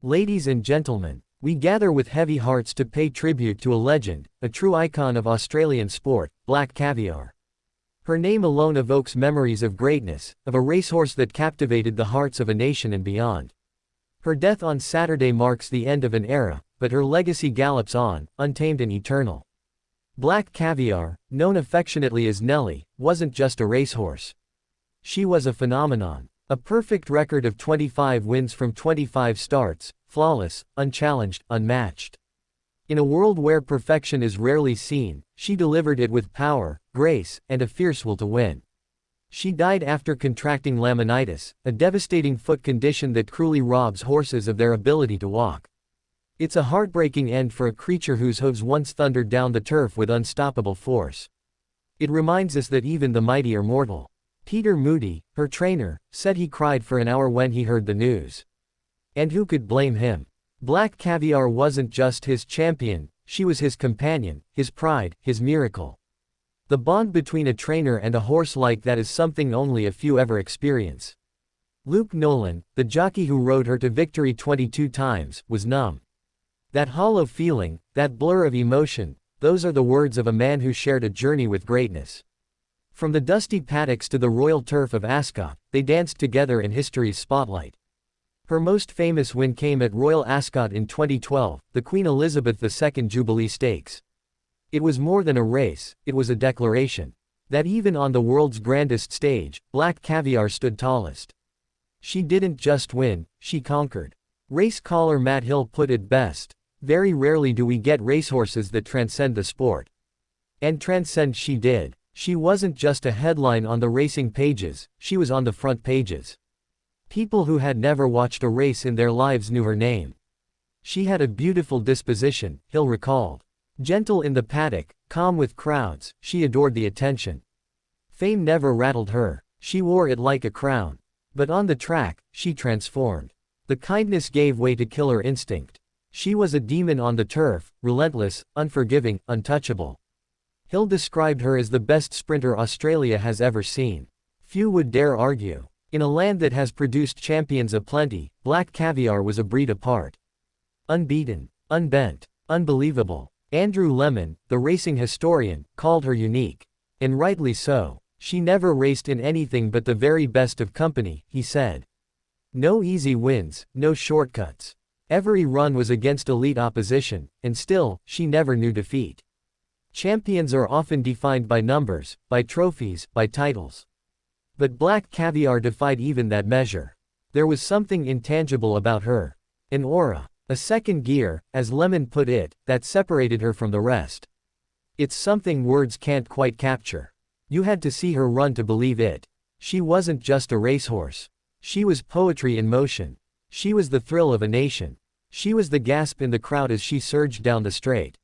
Ladies and gentlemen, we gather with heavy hearts to pay tribute to a legend, a true icon of Australian sport, Black Caviar. Her name alone evokes memories of greatness, of a racehorse that captivated the hearts of a nation and beyond. Her death on Saturday marks the end of an era, but her legacy gallops on, untamed and eternal. Black Caviar, known affectionately as Nelly, wasn't just a racehorse. She was a phenomenon. A perfect record of 25 wins from 25 starts, flawless, unchallenged, unmatched. In a world where perfection is rarely seen, she delivered it with power, grace, and a fierce will to win. She died after contracting laminitis, a devastating foot condition that cruelly robs horses of their ability to walk. It's a heartbreaking end for a creature whose hooves once thundered down the turf with unstoppable force. It reminds us that even the mighty are mortal. Peter Moody, her trainer, said he cried for an hour when he heard the news. And who could blame him? Black Caviar wasn't just his champion, she was his companion, his pride, his miracle. The bond between a trainer and a horse like that is something only a few ever experience. Nolen, the jockey who rode her to victory 22 times, was numb. That hollow feeling, that blur of emotion, those are the words of a man who shared a journey with greatness. From the dusty paddocks to the royal turf of Ascot, they danced together in history's spotlight. Her most famous win came at Royal Ascot in 2012, the Queen Elizabeth II Jubilee Stakes. It was more than a race, it was a declaration. That even on the world's grandest stage, Black Caviar stood tallest. She didn't just win, she conquered. Race caller Matt Hill put it best: very rarely do we get racehorses that transcend the sport. And transcend she did. She wasn't just a headline on the racing pages, she was on the front pages. People who had never watched a race in their lives knew her name. She had a beautiful disposition, Hill recalled. Gentle in the paddock, calm with crowds, she adored the attention. Fame never rattled her, she wore it like a crown. But on the track, she transformed. The kindness gave way to killer instinct. She was a demon on the turf, relentless, unforgiving, untouchable. Hill described her as the best sprinter Australia has ever seen. Few would dare argue. In a land that has produced champions aplenty, Black Caviar was a breed apart. Unbeaten, unbent, unbelievable. Andrew Lemon, the racing historian, called her unique. And rightly so. She never raced in anything but the very best of company, he said. No easy wins, no shortcuts. Every run was against elite opposition, and still, she never knew defeat. Champions are often defined by numbers, by trophies, by titles. But Black Caviar defied even that measure. There was something intangible about her. An aura, a second gear, as Lemon put it, that separated her from the rest. It's something words can't quite capture. You had to see her run to believe it. She wasn't just a racehorse. She was poetry in motion. She was the thrill of a nation. She was the gasp in the crowd as she surged down the straight.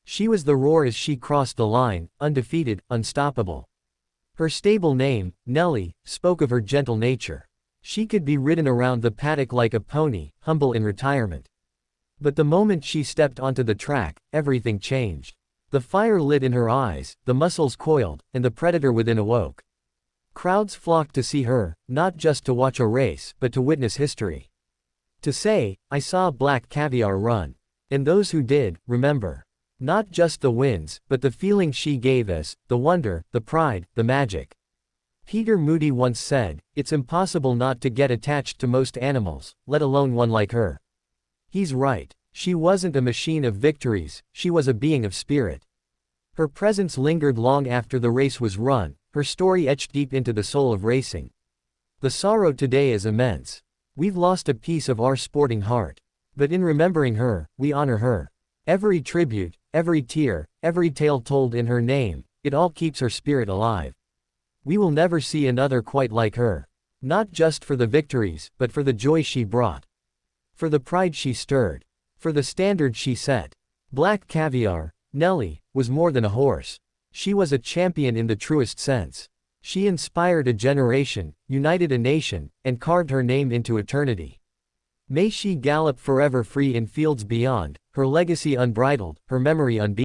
She was the roar as she crossed the line, undefeated, unstoppable. Her stable name, Nelly, spoke of her gentle nature. She could be ridden around the paddock like a pony, humble in retirement. But the moment she stepped onto the track, everything changed. The fire lit in her eyes, the muscles coiled, and the predator within awoke. Crowds flocked to see her, not just to watch a race, but to witness history. To say, I saw Black Caviar run. And those who did, remember. Not just the wins, but the feeling she gave us, the wonder, the pride, the magic. Peter Moody once said, it's impossible not to get attached to most animals, let alone one like her. He's right. She wasn't a machine of victories, she was a being of spirit. Her presence lingered long after the race was run, her story etched deep into the soul of racing. The sorrow today is immense. We've lost a piece of our sporting heart. But in remembering her, we honor her. Every tribute, every tear, every tale told in her name, it all keeps her spirit alive. We will never see another quite like her. Not just for the victories, but for the joy she brought. For the pride she stirred. For the standard she set. Black Caviar, Nelly, was more than a horse. She was a champion in the truest sense. She inspired a generation, united a nation, and carved her name into eternity. May she gallop forever free in fields beyond, her legacy unbridled, her memory unbeaten.